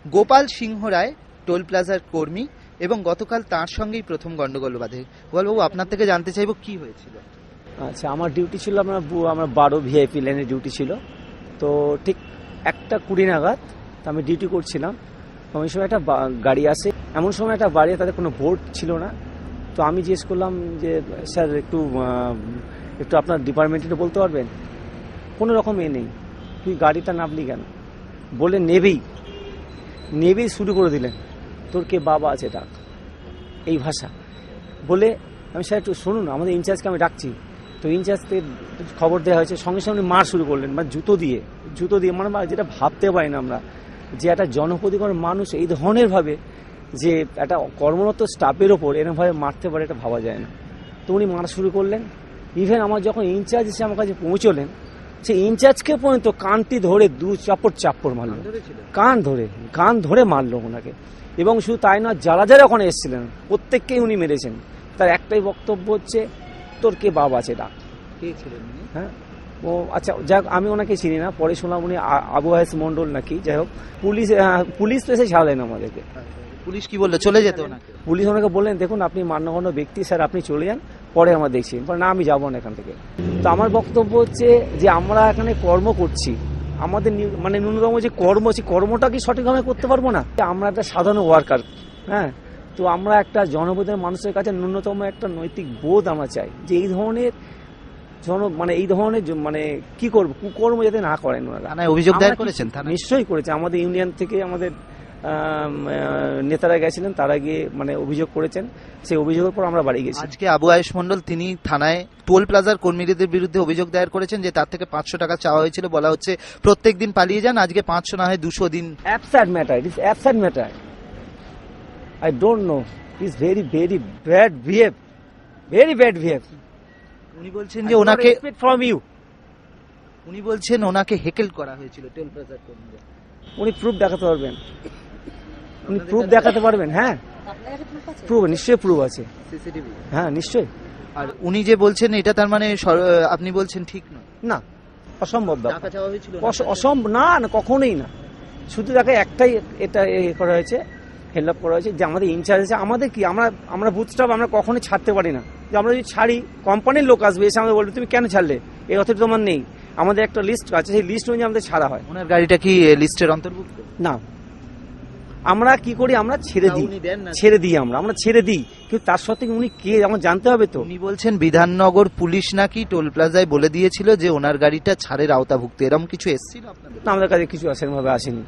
গোপাল সিংহ রায় toll প্লাজার কর্মী এবং গতকাল তার সঙ্গেই প্রথম গন্ডগোল বাধে। গোপালবাবু, আপনার থেকে জানতে চাইবো কি হয়েছিল। আচ্ছা, আমার ডিউটি ছিল আমার 12 ভিআইপি লাইনের ডিউটি ছিল। তো ঠিক 1:20 নাগাদ আমি ডিউটি করছিলাম। ওই সময় একটা গাড়ি আসে, এমন সময় একটা বাড়ি, তাদের কোনো বোর্ড ছিল না। তো আমি জিজ্ঞেস করলাম যে স্যার একটু আপনার ডিপার্টমেন্টে বলতে পারবেন? কোনো রকম নেই। তুই গাড়িটা নামলি কেন? বলে নেবেই শুরু করে দিলেন, তোর কে বাবা আছে ডাক, এই ভাষা বলে। আমি স্যার একটু শুনুন, আমাদের ইনচার্জকে আমি ডাকছি। তো ইনচার্জকে খবর দেওয়া হয়েছে, সঙ্গে সঙ্গে মার শুরু করলেন, মানে জুতো দিয়ে মানে যেটা ভাবতে পারি না আমরা, যে একটা জনপ্রতিকর মানুষ এই ধরনের ভাবে যে একটা কর্মরত স্টাফের ওপর এরকমভাবে মারতে পারে, এটা ভাবা যায় না। তো উনি মারা শুরু করলেন। ইভেন আমার যখন ইনচার্জ এসে আমার কাছে পৌঁছলেন, সে ইনচার্জকে পর্যন্ত কানটি ধরে 2 চাপড় মারল, কান ধরে মারলো ওনাকে। এবং শুধু তাই না, যারা ওখানে এসেছিলেন প্রত্যেককেই উনি মেরেছেন। তার একটাই বক্তব্য হচ্ছে, তোর কে বাবা আছে ডাক। হ্যাঁ, ও আচ্ছা, যাক, আমি ওনাকে চিনি না, পরে শুনলাম উনি আবু হায়েস মন্ডল নাকি। যাই হোক, পুলিশ তো এসে ছাড়লেন আমাদেরকে। পুলিশ কি বললো? চলে যেত না? পুলিশ ওনাকে বললেন, দেখুন আপনি মান্যগণ্য ব্যক্তি, স্যার আপনি চলে যান, পরে আমরা দেখছি। না, আমি যাবো না এখান থেকে। তো আমার বক্তব্য হচ্ছে যে আমরা এখানে কর্ম করছি, আমাদের মানে ন্যূনতম যে কর্মটা কি সঠিকভাবে করতে পারবো না? আমরা একটা সাধারণ ওয়ার্কার, হ্যাঁ। তো আমরা একটা জনবোধের মানুষের কাছে ন্যূনতম একটা নৈতিক বোধ আমরা চাই, যে এই ধরনের মানে কি করবো, কুকর্ম যাতে না করেন ওনারা। অভিযোগ দায়ের করেছেন? নিশ্চয়ই করেছে। আমাদের ইউনিয়ন থেকে আমাদের নেতারা গেছিলেন, তারা গিয়ে মানে অভিযোগ করেছেন। সেই অভিযোগের পর আমরা বাড়ি গেছি। আজকে আবু হায়েস মন্ডল তিনি থানায় টোল প্লাজার কর্মীদের বিরুদ্ধে অভিযোগ দায়ের করেছেন যে তার থেকে 500 টাকা চাওয়া হয়েছিল। বলা হচ্ছে প্রত্যেক দিন পালিয়ে যান, আজকে 500 না হয় 200 দিন। Absurd matter, it is absurd matter. I don't know, it is very bad behave, very bad behave. উনি বলছেন যে উনি বলছেন ওনাকে হেকেল করা হয়েছিল টোল প্লাজার কর্মীরা। উনি প্রুফ দেখাতে পারবেন? উনি প্রুফ দেখাতে পারবেন? হ্যাঁ, প্রুফ নিশ্চয়ই, প্রুফ আছে, সিসিটিভি। হ্যাঁ নিশ্চয়ই। আর উনি যে বলছেন এটা, তার মানে আপনি বলছেন ঠিক নয়? না, অসম্ভব। টাকা চাওয়া হয়েছিল? অসম্ভব না, কখনোই না। শুধু তাকে একটাই এটা করা হয়েছে, হেল্প করা হয়েছে, যে আমাদের ইনচার্জ আছে। আমাদের কি, আমরা বুথ স্টাফ, আমরা কখনোই ছাড়তে পারি না। যে আমরা যদি ছাড়ি, কোম্পানির লোক আসবে, এসে আমাদের বলবে তুমি কেন ছাড়লে, এই অথরিটি তোমার নেই। আমাদের একটা লিস্ট আছে, সেই লিস্ট অনুযায়ী আমাদের ছাড়া হয়। ওনার গাড়িটা কি লিস্টের অন্তর্ভুক্ত? না। আমরা কি করি, আমরা ছেড়ে দিই, আমরা ছেড়ে দিই। কিন্তু তার সত্ত্বেও উনি কে আমার জানতে হবে তো। উনি বলছেন বিধাননগর পুলিশ নাকি টোল প্লাজায় বলে দিয়েছিল যে ওনার গাড়িটা ছাড়ের আওতাভুক্ত, এরকম কিছু এসেছিল আপনাদের? আমাদের কাছে কিছু সেরকম ভাবে আসেনি।